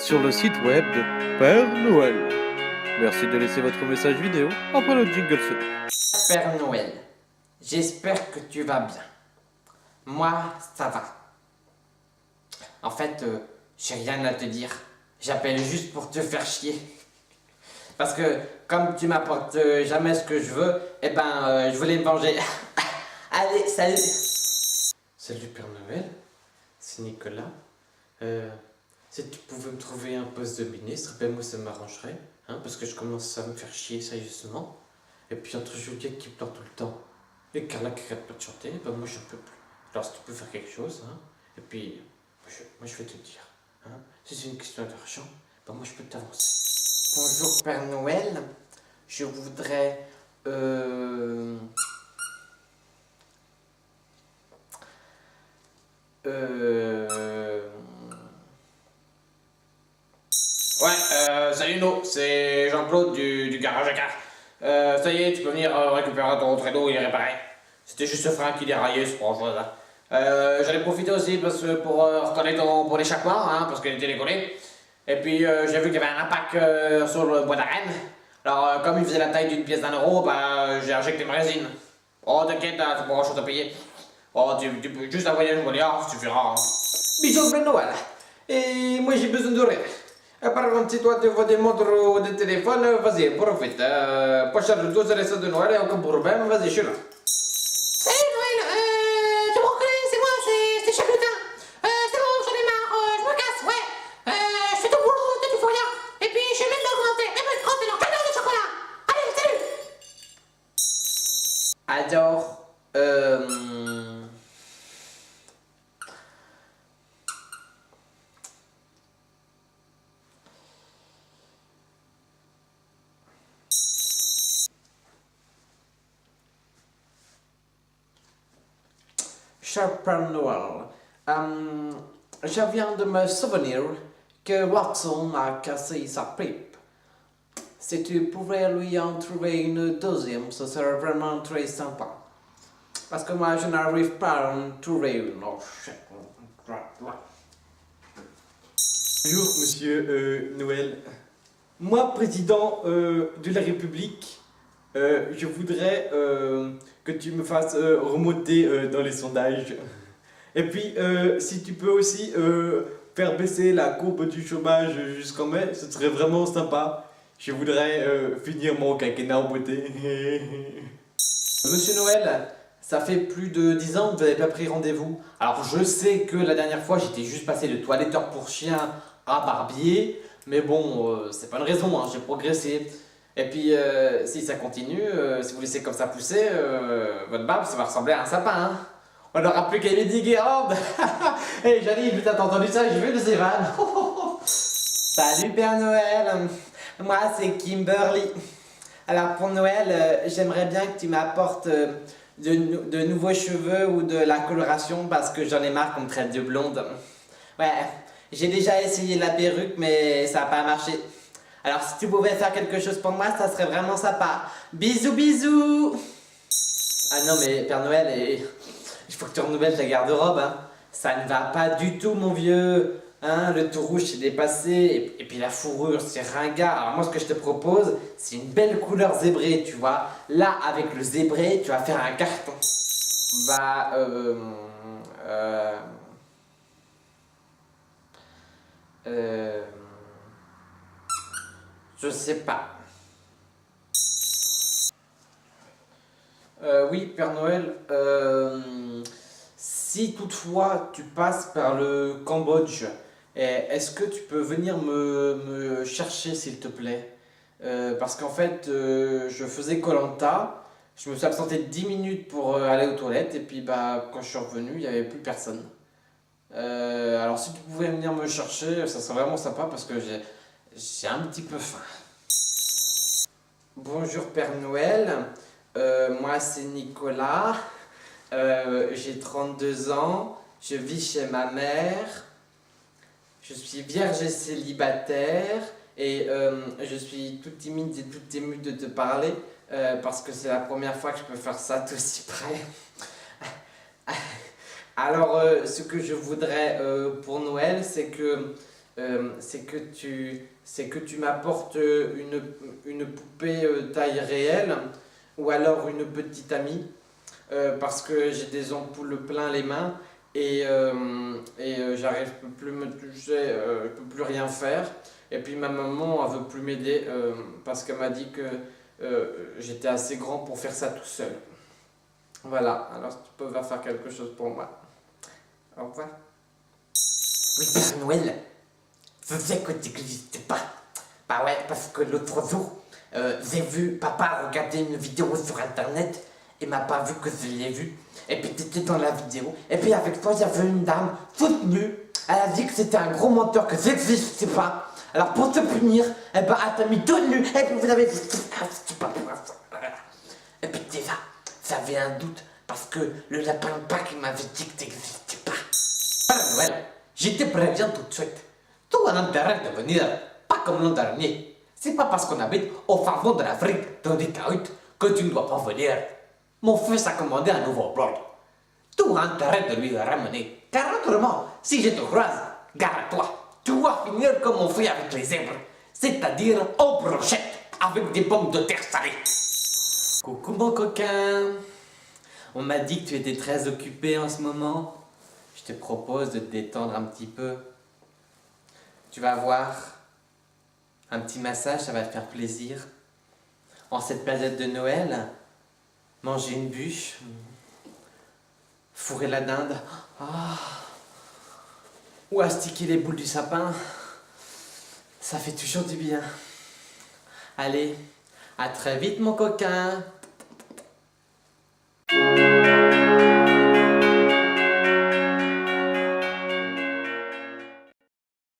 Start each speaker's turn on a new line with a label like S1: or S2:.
S1: sur le site web de Père Noël. Merci de laisser votre message vidéo après le jingle sonore.
S2: Père Noël, j'espère que tu vas bien. Moi, ça va. En fait, j'ai rien à te dire. J'appelle juste pour te faire chier. Parce que, comme tu m'apportes jamais ce que je veux, je voulais me venger. Allez, salut.
S3: Salut Père Noël, c'est Nicolas. Si tu pouvais me trouver un poste de ministre, moi ça m'arrangerait, hein, parce que je commence à me faire chier sérieusement. Et puis entre Juliette qui pleure tout le temps, et Carla qui arrête pas de chanter, moi je peux plus. Alors si tu peux faire quelque chose, hein, et puis moi je vais te dire, hein, si c'est une question d'argent, moi je peux t'avancer.
S2: Bonjour Père Noël, je voudrais...
S3: Salut No, c'est Jean-Claude du garage à car. Ça y est, tu peux venir récupérer ton traîneau, il est réparé. C'était juste Franck qui déraillait, c'est pas chose là. J'allais profiter aussi pour recoller ton échappement, hein, parce qu'il était décollé. Et puis j'ai vu qu'il y avait un impact sur le bois d'arène. Alors comme il faisait la taille d'une pièce d'1 €, j'ai injecté ma résine. Oh t'inquiète, c'est pas grand chose à payer. Oh tu peux juste envoyer un voilier, ça suffira. Hein.
S2: Bisous Père Noël. Et moi j'ai besoin de rire. Par contre, si toi tu vois des montres ou des téléphones, vas-y, profite. Pas cher du tout, c'est les soldes de Noël et aucun problème, vas-y, je suis là.
S4: Salut Noël, tu me reconnais, c'est moi, c'est Chalutin. C'est bon, j'en ai marre, je me casse, ouais. Je fais tout boulot, toi tu fais rien. Et puis je vais même l'augmenter, même le 30 et leur cadeau de chocolat. Allez, salut.
S2: Alors, cher Père Noël, je viens de me souvenir que Watson a cassé sa pipe. Si tu pouvais lui en trouver une deuxième, ce serait vraiment très sympa. Parce que moi, je n'arrive pas à en trouver une. Oh, shit.
S5: Bonjour Monsieur Noël. Moi, président de la République, je voudrais que tu me fasses remonter dans les sondages. Et puis, si tu peux aussi faire baisser la courbe du chômage jusqu'en mai, ce serait vraiment sympa. Je voudrais finir mon quinquennat en beauté.
S2: Monsieur Noël, ça fait plus de 10 ans que vous n'avez pas pris rendez-vous. Alors je sais que la dernière fois j'étais juste passé de toiletteur pour chien à barbier, mais bon, c'est pas une raison, hein, j'ai progressé. Et puis si ça continue, si vous laissez comme ça pousser, votre barbe ça va ressembler à un sapin. Hein. On n'aura plus qu'à Lady Guérande. Hé Janine, t'as entendu ça? J'ai vu de ces vannes. Salut Père Noël, moi c'est Kimberly. Alors pour Noël, j'aimerais bien que tu m'apportes de nouveaux cheveux ou de la coloration parce que j'en ai marre qu'on me traite de blonde. Ouais, j'ai déjà essayé la perruque mais ça n'a pas marché. Alors si tu pouvais faire quelque chose pour moi, ça serait vraiment sympa. Bisous bisous. Ah non mais Père Noël, il faut que tu renouvelles ta garde-robe. Hein. Ça ne va pas du tout mon vieux. Hein, le tout rouge c'est dépassé et puis la fourrure c'est ringard. Alors moi ce que je te propose c'est une belle couleur zébrée, tu vois. Là avec le zébré tu vas faire un carton. Je sais pas. Oui Père Noël, si toutefois tu passes par le Cambodge, est-ce que tu peux venir me chercher s'il te plaît? Parce qu'en fait, je faisais koh, je me suis absenté 10 minutes pour aller aux toilettes et puis quand je suis revenu, il n'y avait plus personne. Alors si tu pouvais venir me chercher, ça serait vraiment sympa parce que j'ai un petit peu faim. Bonjour Père Noël, moi c'est Nicolas, j'ai 32 ans, je vis chez ma mère. Je suis vierge et célibataire et je suis toute timide et toute émue de te parler parce que c'est la première fois que je peux faire ça d'aussi près. Alors ce que je voudrais pour Noël c'est que c'est que tu m'apportes une poupée taille réelle ou alors une petite amie parce que j'ai des ampoules plein les mains et j'arrive plus me toucher, je peux plus rien faire. Et puis ma maman elle veut plus m'aider parce qu'elle m'a dit que j'étais assez grand pour faire ça tout seul. Voilà, alors tu peux faire quelque chose pour moi. Au revoir.
S4: Oui, Père Noël, je sais que tu n'existais pas. Bah ouais, parce que l'autre jour, j'ai vu papa regarder une vidéo sur internet et m'a pas vu que je l'ai vu. Et puis t'étais dans la vidéo. Et puis avec toi, il y avait une dame toute nue. Elle a dit que c'était un gros menteur, que j'existais pas. Alors pour te punir, eh ben, elle t'a mis toute nue. Et puis vous avez dit, ah, c'est pas pour ça. Et puis déjà, j'avais un doute parce que le lapin de Pâques il m'avait dit que t'existais pas. Père Noël, je te préviens tout de suite. Tu as l'intérêt de venir, pas comme l'an dernier. C'est pas parce qu'on habite au fin fond de l'Afrique, dans des cahutes, que tu ne dois pas venir. Mon fils a commandé un nouveau blog. Tu as intérêt de lui le ramener. Car autrement, si je te croise, garde-toi. Tu vas finir comme on fait avec les zèbres. C'est-à-dire en brochette, avec des pommes de terre salées.
S2: Coucou mon coquin. On m'a dit que tu étais très occupé en ce moment. Je te propose de te détendre un petit peu. Tu vas voir, un petit massage, ça va te faire plaisir. En cette période de Noël, manger une bûche, fourrer la dinde, ou astiquer les boules du sapin, ça fait toujours du bien. Allez, à très vite mon coquin.